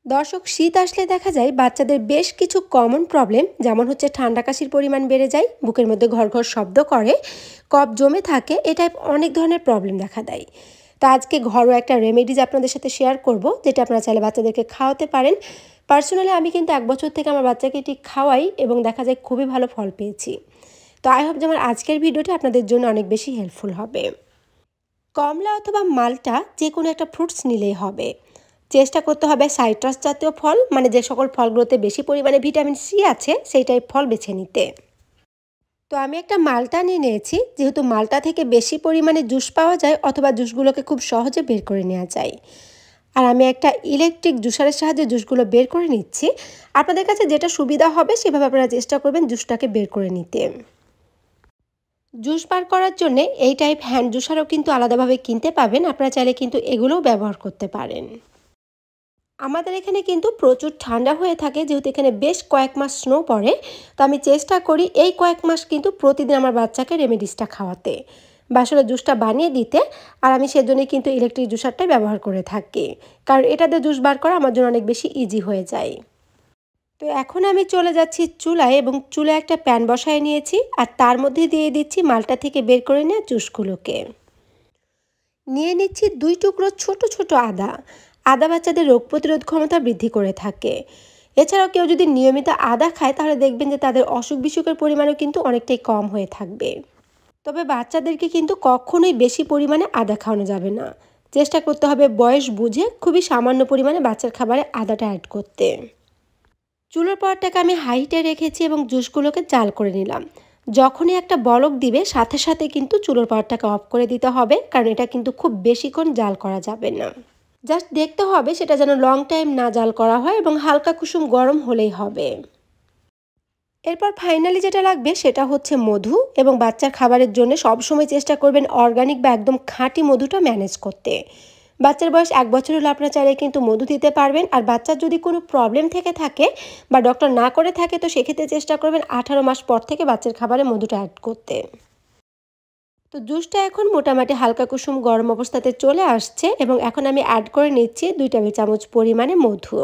দর্শক, শীত আসলে দেখা যায় বাচ্চাদের বেশ কিছু কমন প্রবলেম, যেমন হচ্ছে ঠান্ডা কাশির পরিমাণ বেড়ে যায়, বুকের মধ্যে ঘর ঘর শব্দ করে, কফ জমে থাকে, এ টাইপ অনেক ধরনের প্রবলেম দেখা দেয়। তা আজকে ঘরোয়া একটা রেমেডিজ আপনাদের সাথে শেয়ার করব, যেটা আপনারা চাইলে বাচ্চাদেরকে খাওয়াতে পারেন। পার্সোনালি আমি কিন্তু 1 বছর থেকে আমার বাচ্চাকে এটি খাওয়াই এবং দেখা যায় খুবই ভালো ফল পেয়েছি। তো আই হোপ যে আমার আজকের ভিডিওটি আপনাদের জন্য অনেক বেশি হেল্পফুল হবে। কমলা অথবা মালটা যে কোনো একটা ফ্রুটস নিলেই হবে। চেষ্টা করতে হবে সাইট্রাস জাতীয় ফল, মানে যে সকল ফলগুলোতে বেশি পরিমাণে ভিটামিন সি আছে সেই টাইপ ফল বেছে নিতে। তো আমি একটা মালটা নিয়ে নিয়েছি, যেহেতু মালটা থেকে বেশি পরিমাণে জুস পাওয়া যায় অথবা জুসগুলোকে খুব সহজে বের করে নেওয়া যায়। আর আমি একটা ইলেকট্রিক জুসারের সাহায্যে জুসগুলো বের করে নিচ্ছি। আপনাদের কাছে যেটা সুবিধা হবে সেভাবে আপনারা চেষ্টা করবেন জুসটাকে বের করে নিতে। জুস বার করার জন্য এই টাইপ হ্যান্ড জুসারও কিন্তু আলাদাভাবে কিনতে পাবেন, আপনারা চাইলে কিন্তু এগুলোও ব্যবহার করতে পারেন। আমাদের এখানে কিন্তু প্রচুর ঠান্ডা হয়ে থাকে, যেহেতু এখানে বেশ কয়েক মাস স্নো পড়ে। তো আমি চেষ্টা করি এই কয়েক মাস কিন্তু প্রতিদিন আমার বাচ্চাকে রেমেডিসটা খাওয়াতে বা আসলে জুসটা বানিয়ে দিতে। আর আমি সেজন্যই কিন্তু ইলেকট্রিক জুসারটাই ব্যবহার করে থাকি, কারণ এটাতে জুস বার করা আমার জন্য অনেক বেশি ইজি হয়ে যায়। তো এখন আমি চলে যাচ্ছি চুলায় এবং চুলায় একটা প্যান বসায় নিয়েছি আর তার মধ্যে দিয়ে দিচ্ছি মালটা থেকে বের করে নেওয়া জুসগুলোকে। নিয়ে নিচ্ছি 2 টুকরো ছোট ছোট আদা। আদা বাচ্চাদের রোগ প্রতিরোধ ক্ষমতা বৃদ্ধি করে থাকে। এছাড়াও কেউ যদি নিয়মিত আদা খায় তাহলে দেখবেন যে তাদের অসুখ বিসুখের পরিমাণও কিন্তু অনেকটাই কম হয়ে থাকবে। তবে বাচ্চাদেরকে কিন্তু কখনোই বেশি পরিমাণে আদা খাওয়ানো যাবে না। চেষ্টা করতে হবে বয়স বুঝে খুবই সামান্য পরিমাণে বাচ্চার খাবারে আদাটা অ্যাড করতে। চুলোর পাওয়ারটাকে আমি হাইটে রেখেছি এবং জুসগুলোকে জাল করে নিলাম। যখনই একটা বলক দিবে সাথে সাথে কিন্তু চুলোর পাওয়ারটাকে অফ করে দিতে হবে, কারণ এটা কিন্তু খুব বেশিক্ষণ জাল করা যাবে না। জাস্ট দেখতে হবে সেটা যেন লং টাইম না জাল করা হয় এবং হালকা কুসুম গরম হলেই হবে। এরপর ফাইনালি যেটা লাগবে সেটা হচ্ছে মধু, এবং বাচ্চার খাবারের জন্য সবসময় চেষ্টা করবেন অর্গানিক বা একদম খাঁটি মধুটা ম্যানেজ করতে। বাচ্চার বয়স 1 বছর হলে আপনারা চাইলে কিন্তু মধু দিতে পারবেন। আর বাচ্চার যদি কোনো প্রবলেম থেকে থাকে বা ডক্টর না করে থাকে তো সেক্ষেত্রে চেষ্টা করবেন 18 মাস পর থেকে বাচ্চার খাবারে মধুটা অ্যাড করতে। তো জুসটা এখন মোটামুটি হালকা কুসুম গরম অবস্থাতে চলে আসছে এবং এখন আমি অ্যাড করে নিচ্ছি 2 টেবিল চামচ পরিমাণে মধু।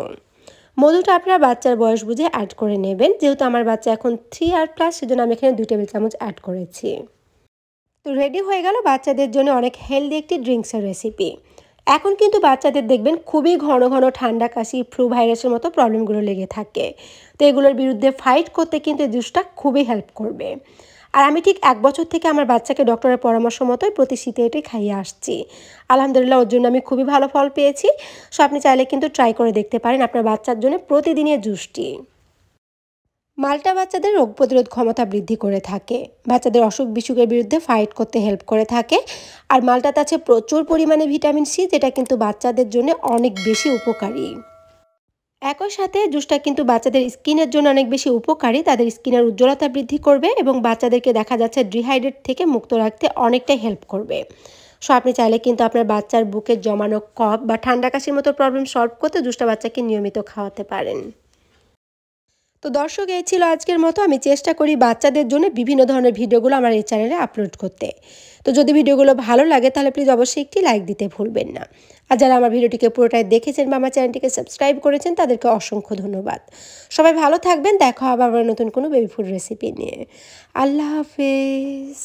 মধুটা আপনারা বাচ্চার বয়স বুঝে অ্যাড করে নেবেন, যেহেতু আমার বাচ্চা এখন 3 ইয়ার প্লাস, সেজন্য আমি এখানে 2 টেবিল চামচ অ্যাড করেছি। তো রেডি হয়ে গেল বাচ্চাদের জন্য অনেক হেলদি একটি ড্রিঙ্কসের রেসিপি। এখন কিন্তু বাচ্চাদের দেখবেন খুবই ঘন ঘন ঠান্ডা কাশি ফ্লু ভাইরাসের মতো প্রবলেমগুলো লেগে থাকে। তো এগুলোর বিরুদ্ধে ফাইট করতে কিন্তু এই জুসটা খুবই হেল্প করবে। আর আমি ঠিক 1 বছর থেকে আমার বাচ্চাকে ডক্টরের পরামর্শ মতোই প্রতি শীতে এটাই খাইয়ে আসছি। আলহামদুলিল্লাহ ওর জন্য আমি খুবই ভালো ফল পেয়েছি। সো আপনি চাইলে কিন্তু ট্রাই করে দেখতে পারেন আপনার বাচ্চার জন্য প্রতিদিনের জুসটি। মালটা বাচ্চাদের রোগ প্রতিরোধ ক্ষমতা বৃদ্ধি করে থাকে, বাচ্চাদের অসুখ বিসুখের বিরুদ্ধে ফাইট করতে হেল্প করে থাকে। আর মালটাতে আছে প্রচুর পরিমাণে ভিটামিন সি, যেটা কিন্তু বাচ্চাদের জন্য অনেক বেশি উপকারী। একই সাথে জুসটা কিন্তু বাচ্চাদের স্কিনের জন্য অনেক বেশি উপকারী, তাদের স্কিনের উজ্জ্বলতা বৃদ্ধি করবে এবং বাচ্চাদেরকে দেখা যাচ্ছে ডিহাইড্রেট থেকে মুক্ত রাখতে অনেকটাই হেল্প করবে। সো আপনি চাইলে কিন্তু আপনার বাচ্চার বুকে জমানো কফ বা ঠান্ডা কাশির মতো প্রবলেম সলভ করতে জুসটা বাচ্চাকে নিয়মিত খাওয়াতে পারেন। তো দর্শক, এই ছিল আজকের মতো। আমি চেষ্টা করি বাচ্চাদের জন্য বিভিন্ন ধরনের ভিডিওগুলো আমার এই চ্যানেলে আপলোড করতে। তো যদি ভিডিওগুলো ভালো লাগে তাহলে প্লিজ অবশ্যই একটি লাইক দিতে ভুলবেন না। আর যারা আমার ভিডিওটিকে পুরোটাই দেখেছেন বা আমার চ্যানেলটিকে সাবস্ক্রাইব করেছেন তাদেরকে অসংখ্য ধন্যবাদ। সবাই ভালো থাকবেন, দেখা হবে আবার নতুন কোনো বেবি ফুড রেসিপি নিয়ে। আল্লাহ হাফেজ।